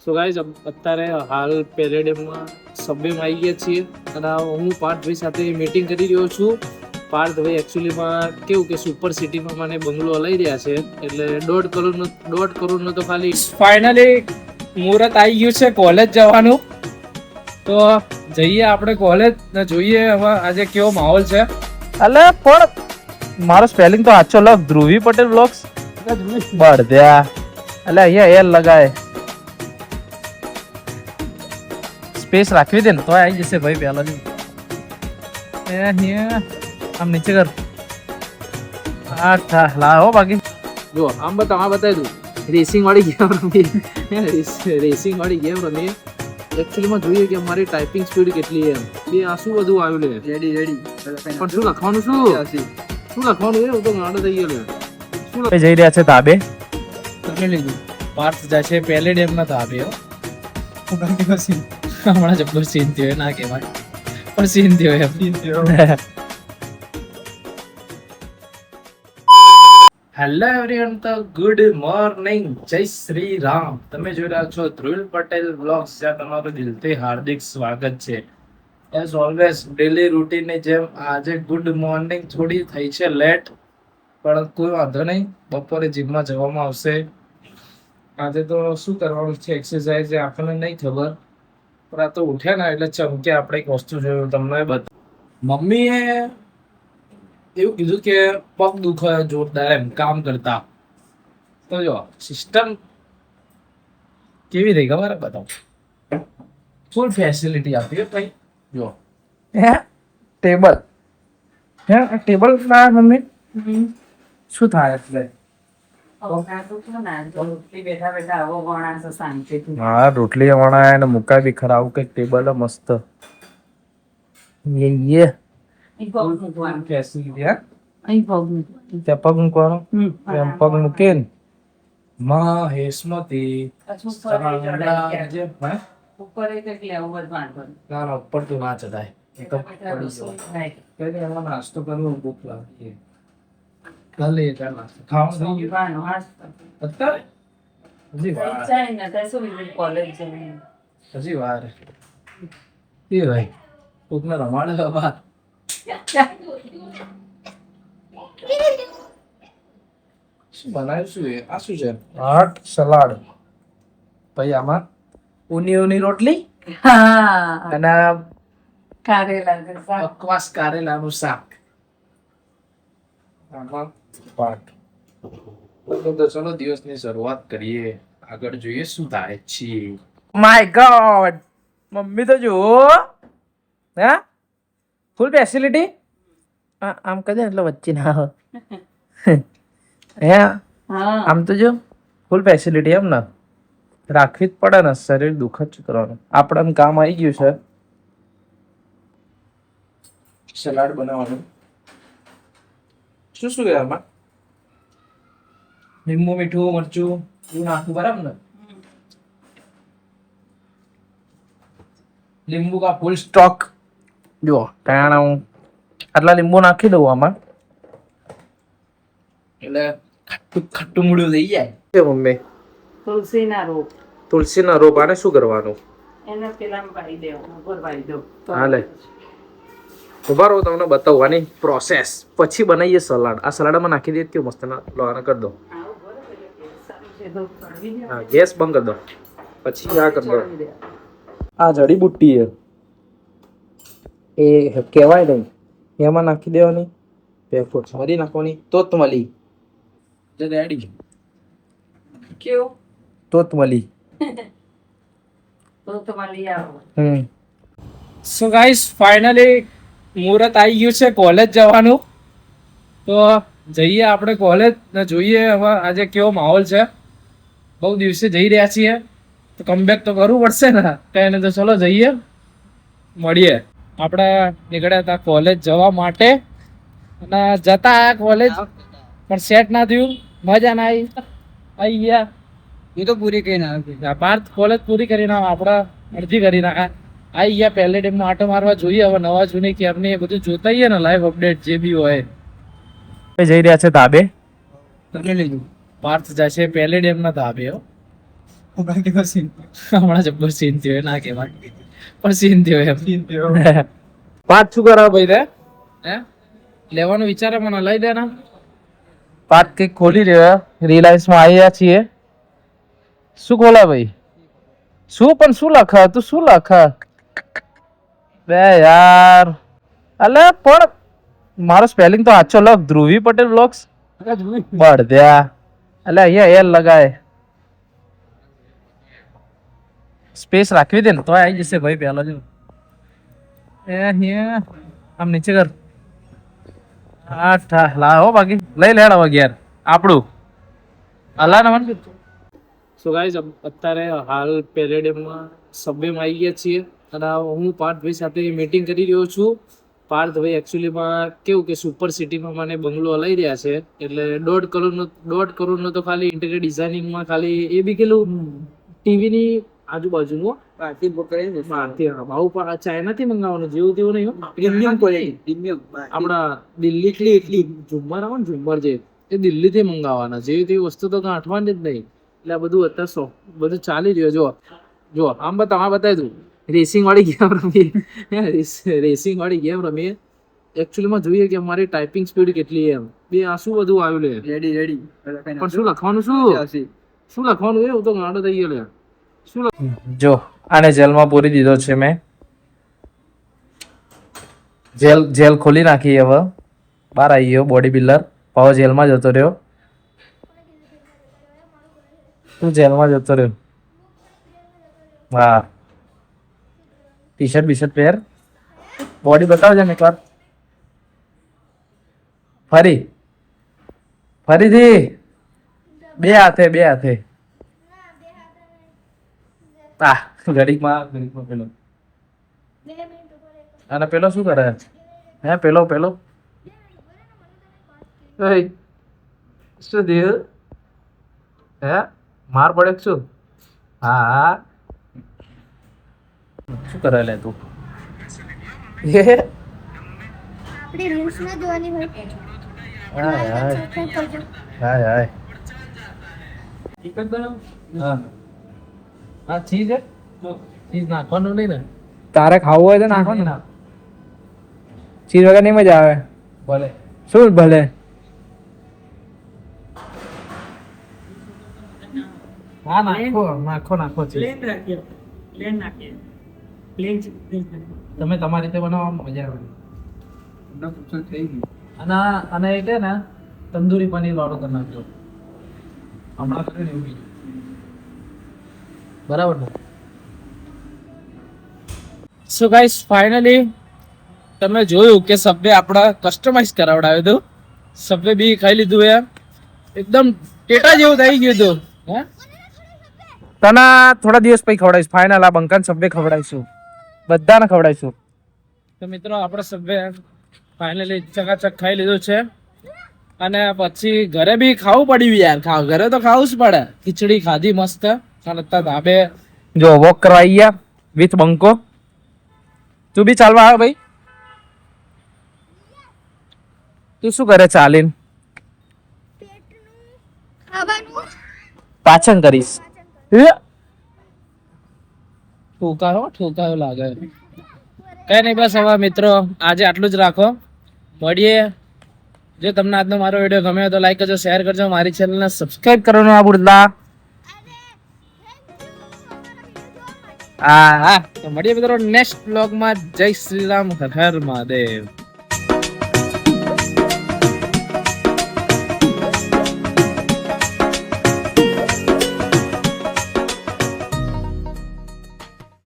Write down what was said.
So guys અત્યારે હાલ પેરેડમાં સબવેમાં આવી ગયા છીએ અને હું પાર્થભાઈ સાથે મીટિંગ કરી રહ્યો છું. પાર્થભાઈ એકચ્યુઅલીમાં કેવું કે સુપર સિટીમાં મને બંગલો લઈ રહ્યા છે એટલે 1.5 કરોડનો તો ખાલી ફાઇનલી મુહૂર્ત આવી ગયું છે કોલેજ જવાનું. તો જઈએ આપણે કોલેજ ને જોઈએ હવે આજે કેવો માહોલ છે. અલે પણ મારો સ્પેલિંગ તો આછો લખ ધ્રુવી પટેલ બ્લોગ્સ બળદ્યા. એટલે અહીંયા એલ લગાય સ્પેસ રાખવી દે ને તો આવી જશે ભાઈ. પહેલા જ આમ નીચે કર. હા લાવો બાકી જો આમ બતાવી દઉં રેસિંગ વાળી ગેમ રમીએ. રેસિંગ વાળી ગેમ રમીએ. એકચ્યુઅલીમાં જોઈએ કે અમારી ટાઈપિંગ સ્પીડ કેટલી એમ એ આ શું બધું આવ્યું લે. રેડી પણ શું લખવાનું શું લખવાનું એ તો ગાડો થઈ ગયો લે. શું જઈ રહ્યા છે તાબે. કરી લીધું. પાર્થ જાય છે પહેલે ડેમ ના તાબે. હમણાં જબલો સીન થયો ના કહેવાય પણ સીન થયો એમ. હેલો એવરીવન, તો ગુડ મોર્નિંગ, જય શ્રી રામ. તમે જોઈ રહ્યા છો ધ્રુવ પટેલ બ્લોગ્સ, જ્યાં તમારું દિલથી હાર્દિક સ્વાગત છે. એઝ ઓલવેઝ ડેલી રૂટીનની જેમ આજે ગુડ મોર્નિંગ થોડી થઈ છે લેટ, પણ કોઈ વાંધો નહીં. બપોરે જીમમાં જવામાં આવશે. આજે તો શું કરવાનું છે એક્સરસાઇઝ આપણને નહીં ખબર, પણ આ તો ઉઠ્યા ને એટલે ચમકે આપણે એક વસ્તુ જોયું તમને બતા. મમ્મીએ એવું કીધું કે પગ દુખે જોરદાર એમ કામ કરતા. તો જો સિસ્ટમ કેવી થઈ ખબર બતાવો. ફૂલ ફેસિલિટી આપી ભાઈ. જો હે ટેબલ હે ટેબલ ના મમ્મી શું થાય એટલે? હા રોટલી વણાય ને મુકાય બી ખરા. આવું કઈક ટેબલ મસ્ત ફેસિલિટી. હા ત્યાં પગ મૂકવાનો એમ પગ મૂકીને મહેશમતી ઉપર તો ના ચડાય. નાસ્તો કરવો ભૂખ લાગી. કાલે નાસ્તો ખાવાનું અત્યારે હજી વાર એ ભાઈ કોકને રમાડે બાર. શું બનાવ્યું? શું એ આ શું છે? હાટ સલાડ. પછી આમાં ઊની રોટલી અને બકવાસ કારેલાનું શાક. આમાં પાટ. તો ચલો દિવસની શરૂઆત કરીએ. આગળ જોઈએ શું થાય છે. માય ગોડ, મમ્મી તો જુઓ. હા ફૂલ ફેસિલિટી. આમ કદે એટલે વચ્ચે ના આવે. હે આમ તો જો ફૂલ ફેસિલિટી એમ ને રાખવી જ પડે ને. શરીર દુઃખ જ કરવાનું. આપણને કામ આવી ગયું છે. સલાડ બનાવવાનું. શું શું આમાં? લીંબુ, મીઠું, મરચું એવું નાખવું બરાબર ને? લીંબુ કા ફૂલ સ્ટોક જો ટાણા હું આટલા લીંબુ નાખી દઉં આમાં એટલે ખટ્ટું ખટ્ટું મૂળું થઈ જાય. મમ્મી તુલસીના રોપ આને શું કરવાનું? હાલે ઉભા રહો, તમને બતાવવાની પ્રોસેસ. પછી બનાવીએ સલાડ. આ સલાડમાં નાખી દઈએ કેવું મસ્ત લોહાના કરી દો. હા ગેસ બંધ કરી દો. પછી આ કરી દો. આ જડીબુટ્ટી એ કહેવાય નહીં, એમાં નાખી દેવાની. મરી નાખવાની તોતમલી. રેડી તોતમલી. સો ગાઈસ ફાઇનલી મુહૂર્ત આવી ગયું છે કોલેજ જવાનું. તો જઈએ આપણે કોલેજ ને જોઈએ હવે આજે કેવો માહોલ છે. બહુ દિવસે જઈ રહ્યા છીએ તો કમબેક તો કરવું પડશે ને. કઈ તો ચલો જઈએ મળીએ. આપણે નીકળ્યા હતા કોલેજ જવા માટે અને જતા આયા કોલેજ પણ સેટ ના થયું. મજા ના આવી ગયા. એ તો પૂરી કરી નાખી. પાર્થ કોલેજ પૂરી કરી નાખ, આપણે અડધી કરી નાખા. આવી ગયા પહેલે ડેમમાં આટો મારવા. જોઈએ હવે નવા જૂની કેરની એ બધું જોતા ને લાઈવ અપડેટ જે બી હોય. જઈ રહ્યા છે તાબે. કરી લીધું. પાર્થ જાય છે પહેલે ડેમ ના તાબે. હમણાં જબ્બર સીન થયો ના કહેવાય પણ સીન થયો એમ પાઠ શું કરાવ ભાઈ રે હે લેવાનું વિચારે મને લઈ દે ને પાઠ કઈક ખોલી રહ્યો રિલાયન્સ માં આવ્યા છીએ શું ખોલા ભાઈ શું પણ શું લખે તું શું લખે બે યાર અલે પણ મારો સ્પેલિંગ તો આછો લખ ધ્રુવી પટેલ બ્લોગ્સ બળદ્યા એટલે અહીંયા એલ લગાય સ્પેસ રાખવી દે ને તો આવી જશે ભાઈ પહેલો જો એ અહીંયા આમ નીચે કર આઠ લાવો બાકી લઈ લેડ હવે ઘેર આપણું અલા નમન સો ગાઈઝ અત્યારે હાલ પેરેડિયમમાં સબવેમાં આવી ગયા છીએ અને હું પાર્થભાઈ સાથે મીટિંગ કરી રહ્યો છું પાર્થભાઈ એકચ્યુઅલીમાં કેવું કે સુપર સિટીમાં મને બંગલો લઈ રહ્યા છે એટલે 1.5 કરોડનો તો ખાલી ઇન્ટિરિયર ડિઝાઇનિંગમાં ખાલી એ બી કેટલું ટીવીની આજુબાજુનું ભાવ ચાઇનાથી મંગાવવાનું જેવું તેવું નહીં પ્રીમિયમ ક્વોલિટી આપણા દિલ્હી એટલી ઝુમ્મર આવે ને ઝુમ્મર જે એ દિલ્હીથી મંગાવવાના જેવી તેવી વસ્તુ તો ગાંઠવાની જ નહીં એટલે આ બધું અત્યારે બધું ચાલી રહ્યો જો આમ બતાવી દઉં રેસિંગ વાળી ગેમ રમીએ રેસિંગ વાળી ગેમ રમીએ એકચ્યુઅલીમાં જોઈએ કે અમારી ટાઈપિંગ સ્પીડ કેટલી એમ બે આ શું બધું આવ્યું લે રેડી પણ શું લખવાનું શું લખવાનું એવું તો ગાંડો થઈ ગયો લે શું જો આને જેલમાં પૂરી દીધો છે મેં જેલ ખોલી નાખી હવે બહાર આવી ગયો બોડી બિલ્ડર પાવો જેલમાં જતો રહ્યો તું જેલમાં જતો રહ્યો હા ટી શર્ટ બીશર્ટ પહેર બોડી બતાવજે ને એકવાર ફરીથી બે હાથે ઘડીકમાં પેલો અને પેલો શું કરે હે પેલો શું થયું હે માર પડે શું હા શું કરે લે તું આપણી રીલ્સ ના જોવાની હોય હા ચીઝ નાખવાનું નહીં ને તારે ખાવું હોય તો નાખો ને ચીઝ વગર નહીં મજા આવે ભલે શું ભલે હા નાખો તમે તમારી રીતે બનાવો મજા આવે અને એ છે ને તંદૂરી પનીર વાળો કરી નાખજો હમણાં કર્યું ને એવું બીજું બરાબર ને સો ગાઈસ ફાઇનલી તમે જોયું કે સબવે આપણા કસ્ટમાઇઝ કરાવડાવ્યું હતું સબવે બી ખાઈ લીધું યાર એકદમ ટેટા જેવું થઈ ગયું હતું હે તને થોડા દિવસ પછી ખવડાવીશ ફાઇનલ આ બંકાન સબવે ખવડાવીશું બધાને ખવડાવીશું તો મિત્રો આપણે સબવે ફાઇનલી ચકાચક ખાઈ લીધું છે અને પછી ઘરે બી ખાવું પડ્યું યાર ઘરે તો ખાવું જ પડે ખીચડી ખાધી મસ્ત અને ધાબે જો વોક કરવા આવી ગયા વિથ બંકો તું બી ચાલવા આવે ભાઈ તું શું કરે ચાલીને ખાવાનું પાચન કરીશ ઠોકાયો લાગે કઈ નહીં બસ હવે મિત્રો આજે આટલું જ રાખો મળીએ જો તમને આજનો મારો વિડીયો ગમ્યો તો લાઈક કરજો શેર કરજો મારી ચેનલને સબસ્ક્રાઇબ કરવાનું આ બુડલા હા તો મળીએ મિત્રો નેક્સ્ટ બ્લોગમાં જય શ્રી રામ હર હર મહાદેવ